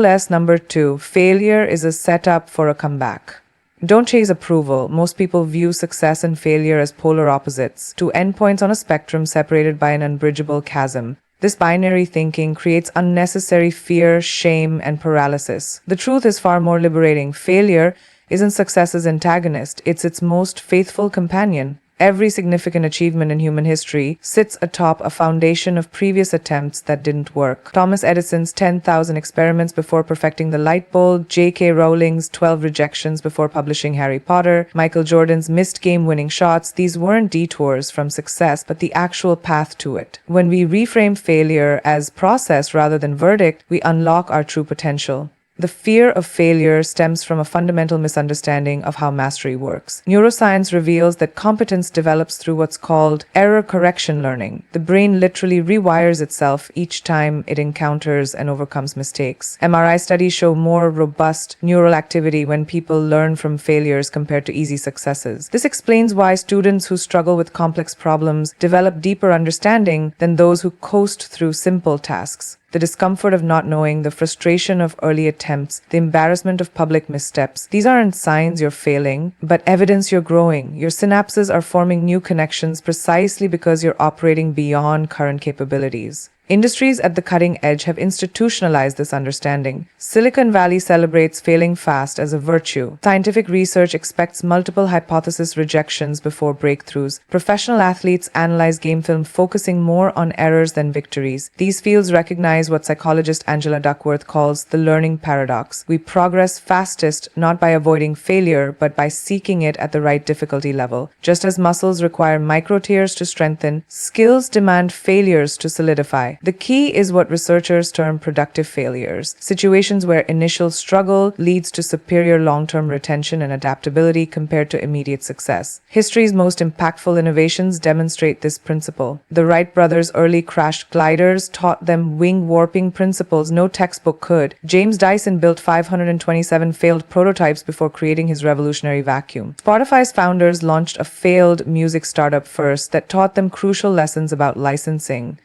Nevertheless, number 2, failure is a setup for a comeback. Don't chase approval. Most people view success and failure as polar opposites, two endpoints on a spectrum separated by an unbridgeable chasm. This binary thinking creates unnecessary fear, shame, and paralysis. The truth is far more liberating. Failure isn't success's antagonist, it's its most faithful companion. Every significant achievement in human history sits atop a foundation of previous attempts that didn't work. Thomas Edison's 10,000 experiments before perfecting the light bulb, J.K. Rowling's 12 rejections before publishing Harry Potter, Michael Jordan's missed game-winning shots, these weren't detours from success, but the actual path to it. When we reframe failure as process rather than verdict, we unlock our true potential. The fear of failure stems from a fundamental misunderstanding of how mastery works. Neuroscience reveals that competence develops through what's called error correction learning. The brain literally rewires itself each time it encounters and overcomes mistakes. MRI studies show more robust neural activity when people learn from failures compared to easy successes. This explains why students who struggle with complex problems develop deeper understanding than those who coast through simple tasks. The discomfort of not knowing, the frustration of early attempts, the embarrassment of public missteps. These aren't signs you're failing, but evidence you're growing. Your synapses are forming new connections precisely because you're operating beyond current capabilities. Industries at the cutting edge have institutionalized this understanding. Silicon Valley celebrates failing fast as a virtue. Scientific research expects multiple hypothesis rejections before breakthroughs. Professional athletes analyze game film focusing more on errors than victories. These fields recognize what psychologist Angela Duckworth calls the learning paradox. We progress fastest not by avoiding failure, but by seeking it at the right difficulty level. Just as muscles require micro tears to strengthen, skills demand failures to solidify. The key is what researchers term productive failures, situations where initial struggle leads to superior long-term retention and adaptability compared to immediate success. History's most impactful innovations demonstrate this principle. The Wright brothers' early crashed gliders taught them wing warping principles no textbook could. James Dyson built 527 failed prototypes before creating his revolutionary vacuum. Spotify's founders launched a failed music startup first that taught them crucial lessons about licensing.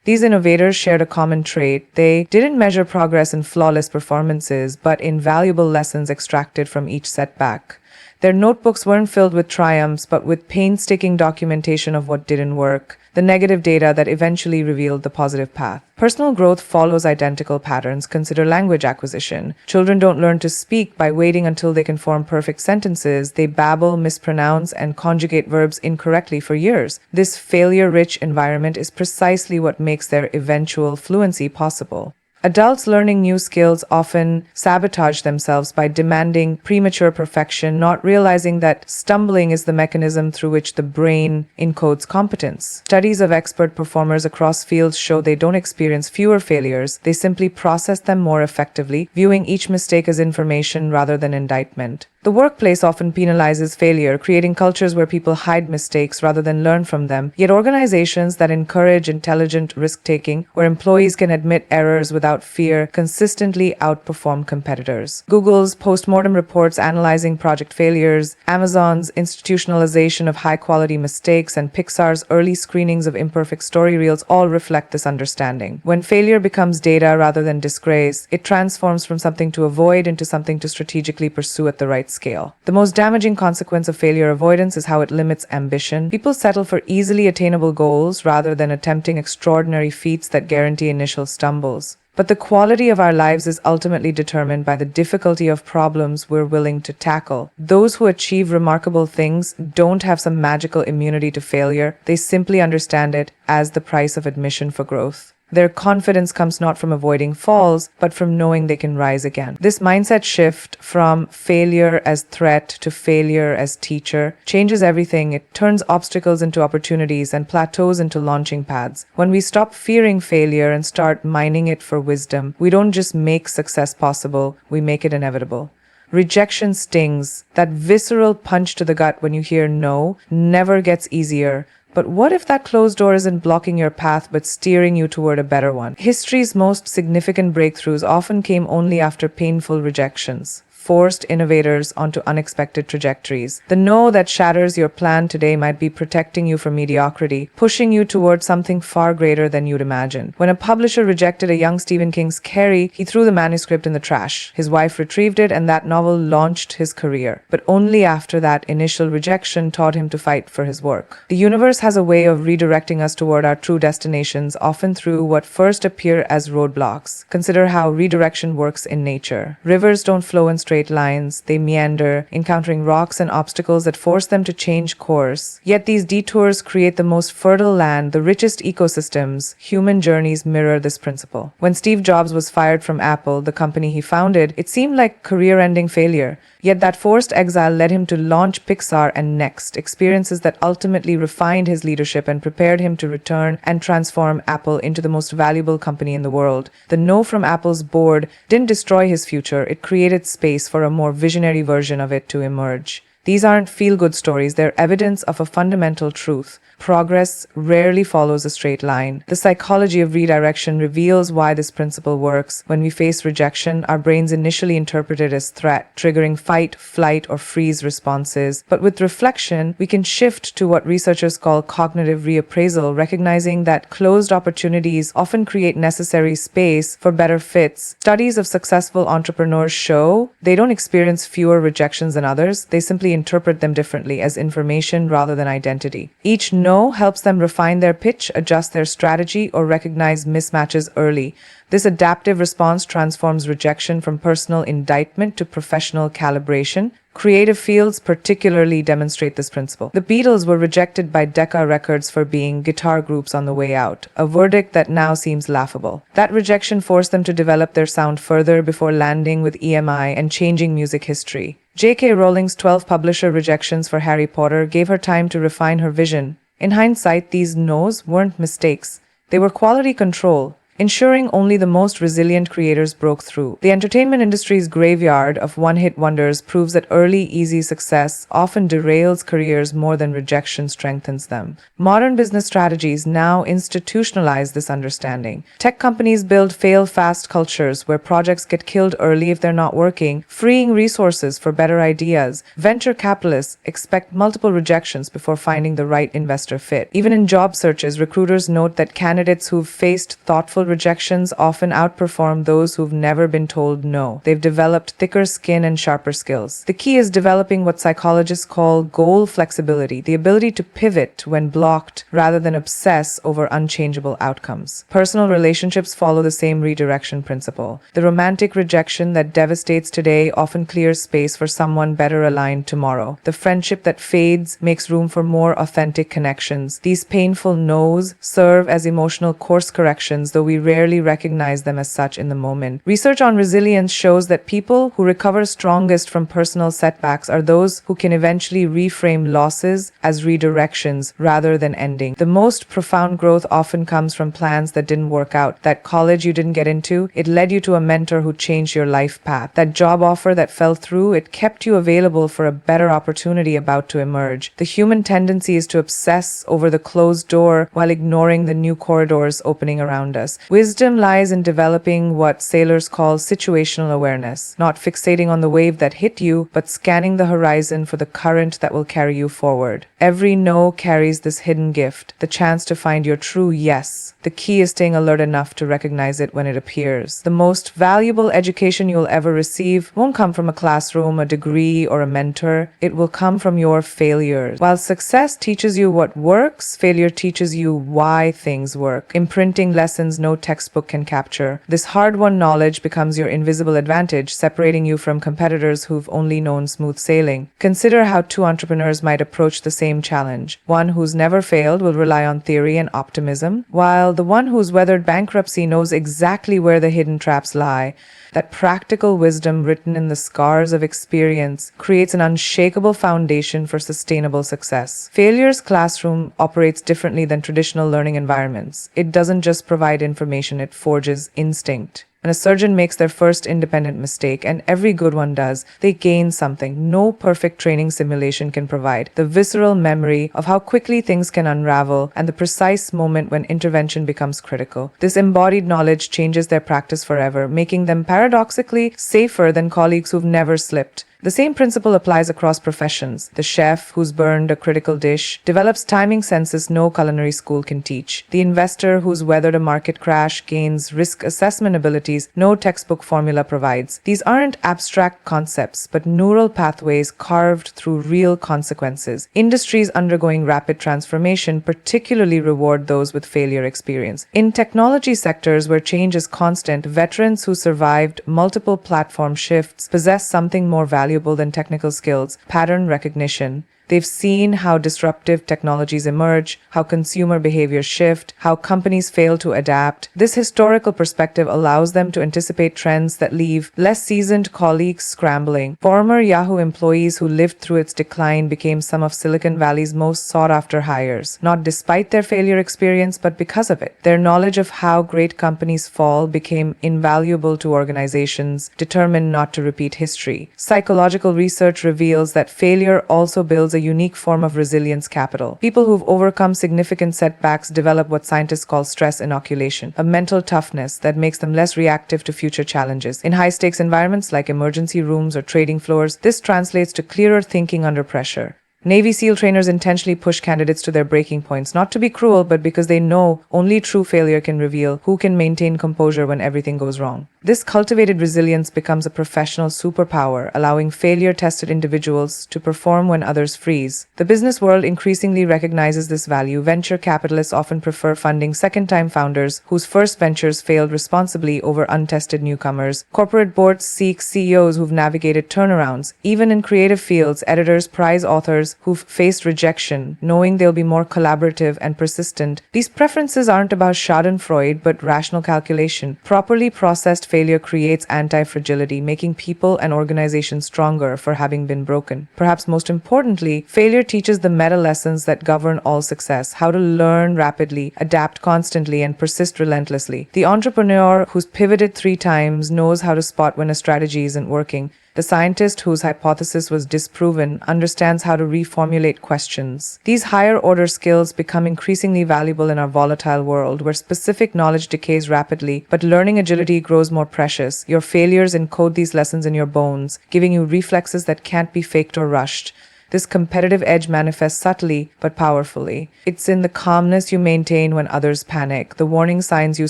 These innovators shared a common trait. They didn't measure progress in flawless performances, but in valuable lessons extracted from each setback. Their notebooks weren't filled with triumphs, but with painstaking documentation of what didn't work, the negative data that eventually revealed the positive path. Personal growth follows identical patterns. Consider language acquisition. Children don't learn to speak by waiting until they can form perfect sentences. They babble, mispronounce, and conjugate verbs incorrectly for years. This failure-rich environment is precisely what makes their eventual fluency possible. Adults learning new skills often sabotage themselves by demanding premature perfection, not realizing that stumbling is the mechanism through which the brain encodes competence. Studies of expert performers across fields show they don't experience fewer failures, they simply process them more effectively, viewing each mistake as information rather than indictment. The workplace often penalizes failure, creating cultures where people hide mistakes rather than learn from them. Yet organizations that encourage intelligent risk-taking, where employees can admit errors without fear, consistently outperform competitors. Google's post-mortem reports analyzing project failures, Amazon's institutionalization of high-quality mistakes, and Pixar's early screenings of imperfect story reels all reflect this understanding. When failure becomes data rather than disgrace, it transforms from something to avoid into something to strategically pursue at the right scale. The most damaging consequence of failure avoidance is how it limits ambition. People settle for easily attainable goals rather than attempting extraordinary feats that guarantee initial stumbles. But the quality of our lives is ultimately determined by the difficulty of problems we're willing to tackle. Those who achieve remarkable things don't have some magical immunity to failure. They simply understand it as the price of admission for growth. Their confidence comes not from avoiding falls, but from knowing they can rise again. This mindset shift from failure as threat to failure as teacher changes everything. It turns obstacles into opportunities and plateaus into launching pads. When we stop fearing failure and start mining it for wisdom, we don't just make success possible, we make it inevitable. Rejection stings. That visceral punch to the gut when you hear no never gets easier. But what if that closed door isn't blocking your path but steering you toward a better one? History's most significant breakthroughs often came only after painful rejections. forced innovators onto unexpected trajectories. The no that shatters your plan today might be protecting you from mediocrity, pushing you towards something far greater than you'd imagine. When a publisher rejected a young Stephen King's Carrie, he threw the manuscript in the trash. His wife retrieved it, and that novel launched his career. But only after that initial rejection taught him to fight for his work. The universe has a way of redirecting us toward our true destinations, often through what first appear as roadblocks. Consider how redirection works in nature. Rivers don't flow in straight lines, they meander, encountering rocks and obstacles that force them to change course. Yet these detours create the most fertile land, the richest ecosystems. Human journeys mirror this principle. When Steve Jobs was fired from Apple, the company he founded, it seemed like career-ending failure. Yet that forced exile led him to launch Pixar and Next, experiences that ultimately refined his leadership and prepared him to return and transform Apple into the most valuable company in the world. The no from Apple's board didn't destroy his future, it created space for a more visionary version of it to emerge. These aren't feel-good stories, they're evidence of a fundamental truth. Progress rarely follows a straight line. The psychology of redirection reveals why this principle works. When we face rejection, our brains initially interpret it as threat, triggering fight, flight, or freeze responses. But with reflection, we can shift to what researchers call cognitive reappraisal, recognizing that closed opportunities often create necessary space for better fits. Studies of successful entrepreneurs show they don't experience fewer rejections than others, they simply interpret them differently as information rather than identity. Each no helps them refine their pitch, adjust their strategy, or recognize mismatches early. This adaptive response transforms rejection from personal indictment to professional calibration. Creative fields particularly demonstrate this principle. The Beatles were rejected by Decca Records for being guitar groups on the way out, a verdict that now seems laughable. That rejection forced them to develop their sound further before landing with EMI and changing music history. J.K. Rowling's 12 publisher rejections for Harry Potter gave her time to refine her vision. In hindsight, these no's weren't mistakes. They were quality control, ensuring only the most resilient creators broke through. The entertainment industry's graveyard of one-hit wonders proves that early, easy success often derails careers more than rejection strengthens them. Modern business strategies now institutionalize this understanding. Tech companies build fail-fast cultures where projects get killed early if they're not working, freeing resources for better ideas. Venture capitalists expect multiple rejections before finding the right investor fit. Even in job searches, recruiters note that candidates who've faced thoughtful rejections often outperform those who've never been told no. They've developed thicker skin and sharper skills. The key is developing what psychologists call goal flexibility, the ability to pivot when blocked rather than obsess over unchangeable outcomes. Personal relationships follow the same redirection principle. The romantic rejection that devastates today often clears space for someone better aligned tomorrow. The friendship that fades makes room for more authentic connections. These painful no's serve as emotional course corrections, though we rarely recognize them as such in the moment. Research on resilience shows that people who recover strongest from personal setbacks are those who can eventually reframe losses as redirections rather than ending. The most profound growth often comes from plans that didn't work out. That college you didn't get into, it led you to a mentor who changed your life path. That job offer that fell through, it kept you available for a better opportunity about to emerge. The human tendency is to obsess over the closed door while ignoring the new corridors opening around us. Wisdom lies in developing what sailors call situational awareness, not fixating on the wave that hit you, but scanning the horizon for the current that will carry you forward. Every no carries this hidden gift, the chance to find your true yes. The key is staying alert enough to recognize it when it appears. The most valuable education you'll ever receive won't come from a classroom, a degree, or a mentor. It will come from your failures. While success teaches you what works, failure teaches you why things work, imprinting lessons no textbook can capture. This hard-won knowledge becomes your invisible advantage, separating you from competitors who've only known smooth sailing. Consider how two entrepreneurs might approach the same challenge. One who's never failed will rely on theory and optimism, while the one who's weathered bankruptcy knows exactly where the hidden traps lie. That practical wisdom written in the scars of experience creates an unshakable foundation for sustainable success. Failure's classroom operates differently than traditional learning environments. It doesn't just provide information, it forges instinct. When a surgeon makes their first independent mistake, and every good one does, they gain something no perfect training simulation can provide: the visceral memory of how quickly things can unravel and the precise moment when intervention becomes critical. This embodied knowledge changes their practice forever, making them paradoxically safer than colleagues who've never slipped. The same principle applies across professions. The chef who's burned a critical dish develops timing senses no culinary school can teach. The investor who's weathered a market crash gains risk assessment abilities no textbook formula provides. These aren't abstract concepts, but neural pathways carved through real consequences. Industries undergoing rapid transformation particularly reward those with failure experience. In technology sectors where change is constant, veterans who survived multiple platform shifts possess something more valuable than technical skills: pattern recognition. They've seen how disruptive technologies emerge, how consumer behaviors shift, how companies fail to adapt. This historical perspective allows them to anticipate trends that leave less seasoned colleagues scrambling. Former Yahoo employees who lived through its decline became some of Silicon Valley's most sought-after hires, not despite their failure experience, but because of it. Their knowledge of how great companies fall became invaluable to organizations determined not to repeat history. Psychological research reveals that failure also builds a unique form of resilience capital. People who've overcome significant setbacks develop what scientists call stress inoculation, a mental toughness that makes them less reactive to future challenges. In high-stakes environments like emergency rooms or trading floors, this translates to clearer thinking under pressure. Navy SEAL trainers intentionally push candidates to their breaking points, not to be cruel, but because they know only true failure can reveal who can maintain composure when everything goes wrong. This cultivated resilience becomes a professional superpower, allowing failure-tested individuals to perform when others freeze. The business world increasingly recognizes this value. Venture capitalists often prefer funding second-time founders whose first ventures failed responsibly over untested newcomers. Corporate boards seek CEOs who've navigated turnarounds. Even in creative fields, editors prize authors who've faced rejection, knowing they'll be more collaborative and persistent. These preferences aren't about schadenfreude, but rational calculation. Properly processed failure creates anti-fragility, making people and organizations stronger for having been broken. Perhaps most importantly, failure teaches the meta lessons that govern all success: how to learn rapidly, adapt constantly, and persist relentlessly. The entrepreneur who's pivoted 3 times knows how to spot when a strategy isn't working. The scientist whose hypothesis was disproven understands how to reformulate questions. These higher-order skills become increasingly valuable in our volatile world, where specific knowledge decays rapidly, but learning agility grows more precious. Your failures encode these lessons in your bones, giving you reflexes that can't be faked or rushed. This competitive edge manifests subtly but powerfully. It's in the calmness you maintain when others panic, the warning signs you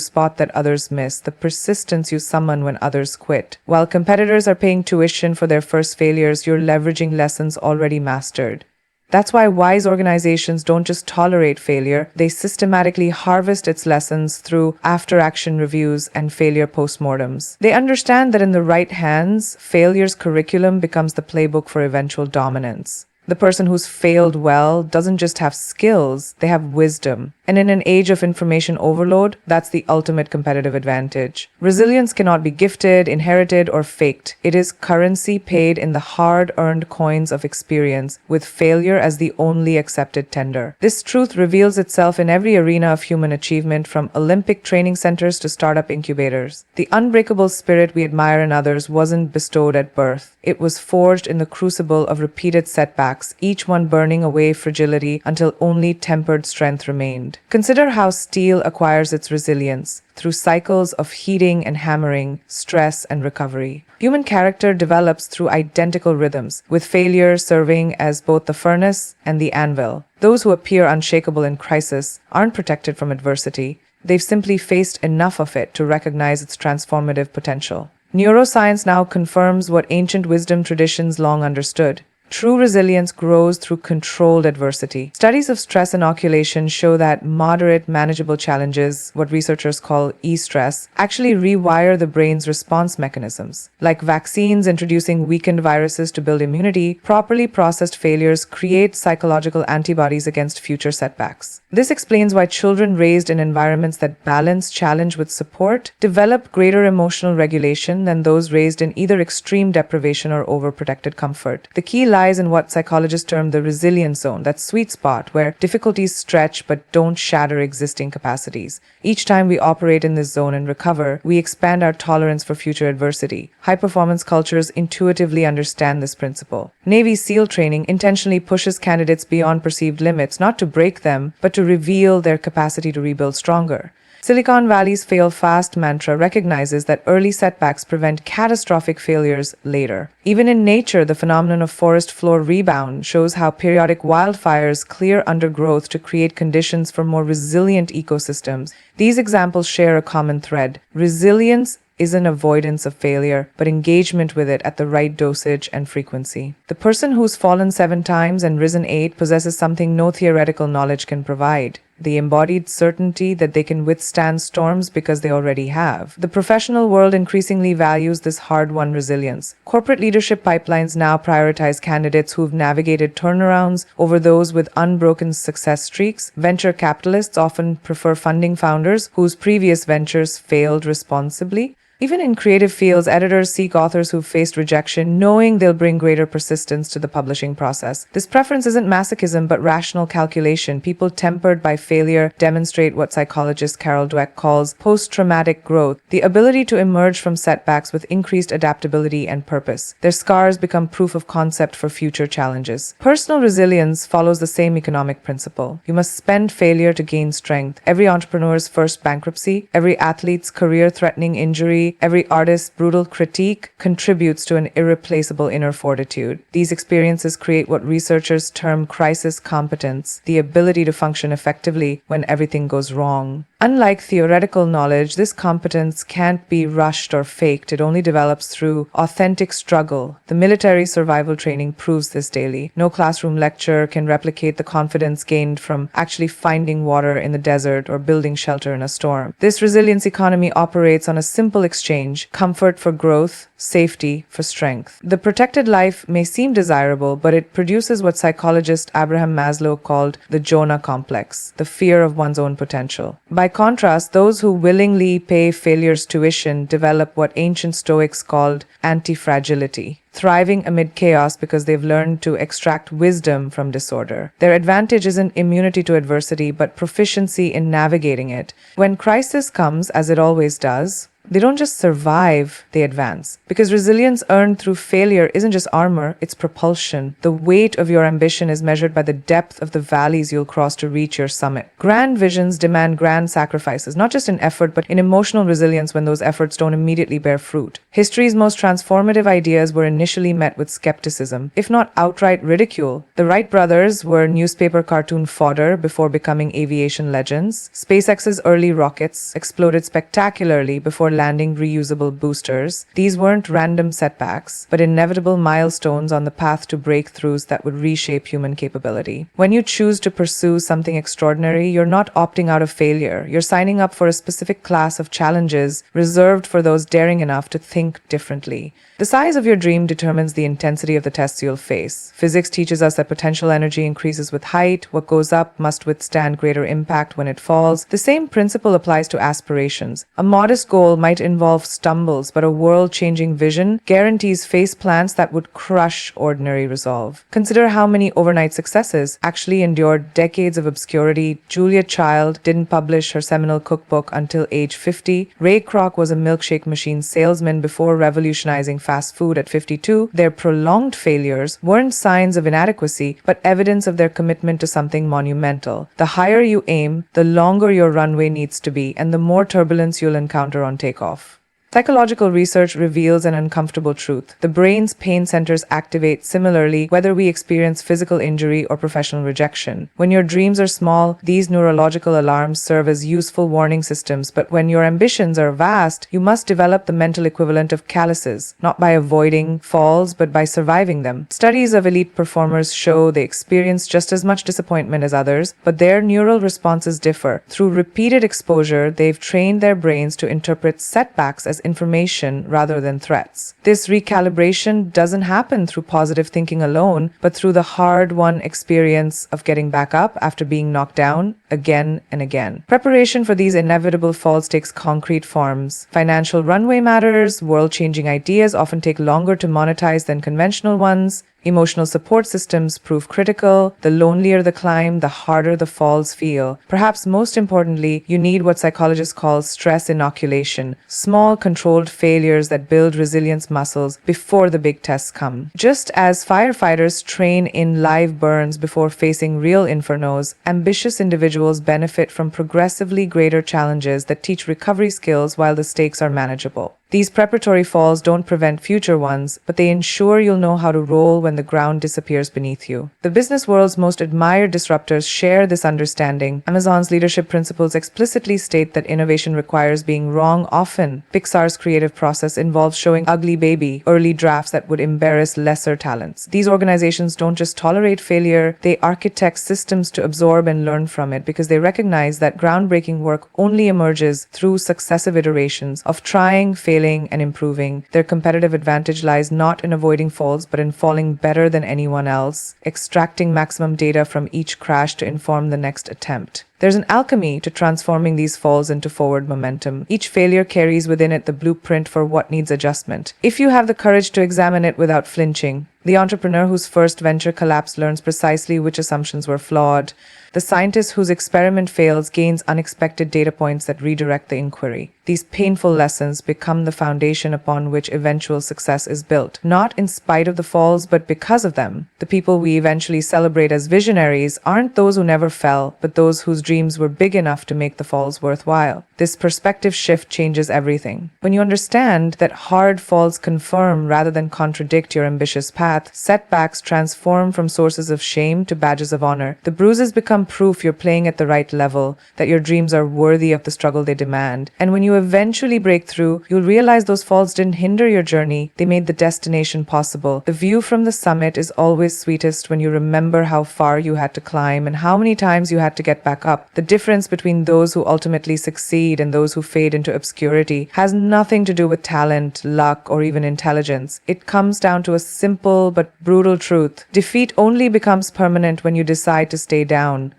spot that others miss, the persistence you summon when others quit. While competitors are paying tuition for their first failures, you're leveraging lessons already mastered. That's why wise organizations don't just tolerate failure, they systematically harvest its lessons through after-action reviews and failure postmortems. They understand that in the right hands, failure's curriculum becomes the playbook for eventual dominance. The person who's failed well doesn't just have skills, they have wisdom. And in an age of information overload, that's the ultimate competitive advantage. Resilience cannot be gifted, inherited, or faked. It is currency paid in the hard-earned coins of experience, with failure as the only accepted tender. This truth reveals itself in every arena of human achievement, from Olympic training centers to startup incubators. The unbreakable spirit we admire in others wasn't bestowed at birth. It was forged in the crucible of repeated setbacks, each one burning away fragility until only tempered strength remained. Consider how steel acquires its resilience through cycles of heating and hammering, stress and recovery. Human character develops through identical rhythms, with failure serving as both the furnace and the anvil. Those who appear unshakable in crisis aren't protected from adversity. They've simply faced enough of it to recognize its transformative potential. Neuroscience now confirms what ancient wisdom traditions long understood. True resilience grows through controlled adversity. Studies of stress inoculation show that moderate, manageable challenges, what researchers call e-stress, actually rewire the brain's response mechanisms. Like vaccines introducing weakened viruses to build immunity, properly processed failures create psychological antibodies against future setbacks. This explains why children raised in environments that balance challenge with support develop greater emotional regulation than those raised in either extreme deprivation or overprotected comfort. The key lies lies in what psychologists term the resilience zone, that sweet spot where difficulties stretch but don't shatter existing capacities. Each time we operate in this zone and recover, we expand our tolerance for future adversity. High-performance cultures intuitively understand this principle. Navy SEAL training intentionally pushes candidates beyond perceived limits, not to break them, but to reveal their capacity to rebuild stronger. Silicon Valley's fail fast mantra recognizes that early setbacks prevent catastrophic failures later. Even in nature, the phenomenon of forest floor rebound shows how periodic wildfires clear undergrowth to create conditions for more resilient ecosystems. These examples share a common thread. Resilience isn't avoidance of failure, but engagement with it at the right dosage and frequency. The person who's fallen 7 times and risen 8 possesses something no theoretical knowledge can provide: the embodied certainty that they can withstand storms because they already have. The professional world increasingly values this hard-won resilience. Corporate leadership pipelines now prioritize candidates who've navigated turnarounds over those with unbroken success streaks. Venture capitalists often prefer funding founders whose previous ventures failed responsibly. Even in creative fields, editors seek authors who've faced rejection, knowing they'll bring greater persistence to the publishing process. This preference isn't masochism, but rational calculation. People tempered by failure demonstrate what psychologist Carol Dweck calls post-traumatic growth, the ability to emerge from setbacks with increased adaptability and purpose. Their scars become proof of concept for future challenges. Personal resilience follows the same economic principle. You must spend failure to gain strength. Every entrepreneur's first bankruptcy, every athlete's career-threatening injury, every artist's brutal critique contributes to an irreplaceable inner fortitude. These experiences create what researchers term crisis competence, the ability to function effectively when everything goes wrong. Unlike theoretical knowledge, this competence can't be rushed or faked. It only develops through authentic struggle. The military survival training proves this daily. No classroom lecture can replicate the confidence gained from actually finding water in the desert or building shelter in a storm. This resilience economy operates on a simple exchange: comfort for growth, safety for strength. The protected life may seem desirable, but it produces what psychologist Abraham Maslow called the Jonah complex, the fear of one's own potential. By contrast, those who willingly pay failure's tuition develop what ancient Stoics called anti-fragility, thriving amid chaos because they've learned to extract wisdom from disorder. Their advantage isn't immunity to adversity, but proficiency in navigating it. When crisis comes, as it always does, they don't just survive, they advance. Because resilience earned through failure isn't just armor, it's propulsion. The weight of your ambition is measured by the depth of the valleys you'll cross to reach your summit. Grand visions demand grand sacrifices, not just in effort, but in emotional resilience when those efforts don't immediately bear fruit. History's most transformative ideas were initially met with skepticism, if not outright ridicule. The Wright brothers were newspaper cartoon fodder before becoming aviation legends. SpaceX's early rockets exploded spectacularly before landing reusable boosters. These weren't random setbacks, but inevitable milestones on the path to breakthroughs that would reshape human capability. When you choose to pursue something extraordinary, you're not opting out of failure. You're signing up for a specific class of challenges reserved for those daring enough to think differently. The size of your dream determines the intensity of the tests you'll face. Physics teaches us that potential energy increases with height. What goes up must withstand greater impact when it falls. The same principle applies to aspirations. A modest goal might involve stumbles, but a world-changing vision guarantees face plants that would crush ordinary resolve. Consider how many overnight successes actually endured decades of obscurity. Julia Child didn't publish her seminal cookbook until age 50. Ray Kroc was a milkshake machine salesman before revolutionizing fast food at 52. Their prolonged failures weren't signs of inadequacy, but evidence of their commitment to something monumental. The higher you aim, the longer your runway needs to be, and the more turbulence you'll encounter on takeoff. Psychological research reveals an uncomfortable truth. The brain's pain centers activate similarly whether we experience physical injury or professional rejection. When your dreams are small, these neurological alarms serve as useful warning systems, but when your ambitions are vast, you must develop the mental equivalent of calluses, not by avoiding falls, but by surviving them. Studies of elite performers show they experience just as much disappointment as others, but their neural responses differ. Through repeated exposure, they've trained their brains to interpret setbacks as information rather than threats. This recalibration doesn't happen through positive thinking alone, but through the hard-won experience of getting back up after being knocked down again and again. Preparation for these inevitable falls takes concrete forms. Financial runway matters. World-changing ideas often take longer to monetize than conventional ones. Emotional support systems prove critical. The lonelier the climb, the harder the falls feel. Perhaps most importantly, you need what psychologists call stress inoculation, small controlled failures that build resilience muscles before the big tests come. Just as firefighters train in live burns before facing real infernos, ambitious individuals benefit from progressively greater challenges that teach recovery skills while the stakes are manageable. These preparatory falls don't prevent future ones, but they ensure you'll know how to roll when the ground disappears beneath you. The business world's most admired disruptors share this understanding. Amazon's leadership principles explicitly state that innovation requires being wrong often. Pixar's creative process involves showing ugly baby early drafts that would embarrass lesser talents. These organizations don't just tolerate failure, they architect systems to absorb and learn from it because they recognize that groundbreaking work only emerges through successive iterations of trying, failing, and improving. Their competitive advantage lies not in avoiding falls, but in falling better than anyone else, extracting maximum data from each crash to inform the next attempt. There's an alchemy to transforming these falls into forward momentum. Each failure carries within it the blueprint for what needs adjustment. If you have the courage to examine it without flinching, the entrepreneur whose first venture collapsed learns precisely which assumptions were flawed. The scientist whose experiment fails gains unexpected data points that redirect the inquiry. These painful lessons become the foundation upon which eventual success is built, not in spite of the falls, but because of them. The people we eventually celebrate as visionaries aren't those who never fell, but those whose dreams were big enough to make the falls worthwhile. This perspective shift changes everything. When you understand that hard falls confirm rather than contradict your ambitious path, setbacks transform from sources of shame to badges of honor. The bruises become proof you're playing at the right level, that your dreams are worthy of the struggle they demand. And when you eventually break through, you'll realize those falls didn't hinder your journey, they made the destination possible. The view from the summit is always sweetest when you remember how far you had to climb and how many times you had to get back up. The difference between those who ultimately succeed and those who fade into obscurity has nothing to do with talent, luck, or even intelligence. It comes down to a simple but brutal truth. Defeat only becomes permanent when you decide to stay down.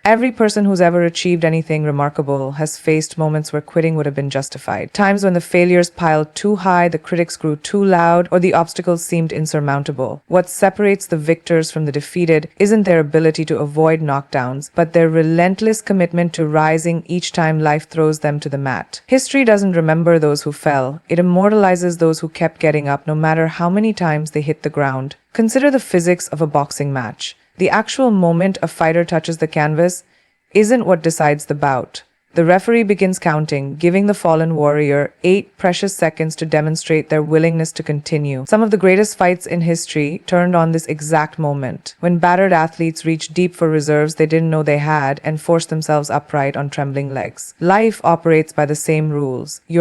Every person who's ever achieved anything remarkable has faced moments where quitting would have been justified. Times when the failures piled too high, the critics grew too loud, or the obstacles seemed insurmountable. What separates the victors from the defeated isn't their ability to avoid knockdowns, but their relentless commitment to rising each time life throws them to the mat. History doesn't remember those who fell. It immortalizes those who kept getting up no matter how many times they hit the ground. Consider the physics of a boxing match. The actual moment a fighter touches the canvas isn't what decides the bout. The referee begins counting, giving the fallen warrior 8 precious seconds to demonstrate their willingness to continue. Some of the greatest fights in history turned on this exact moment, when battered athletes reached deep for reserves they didn't know they had and forced themselves upright on trembling legs. Life operates by the same rules. Your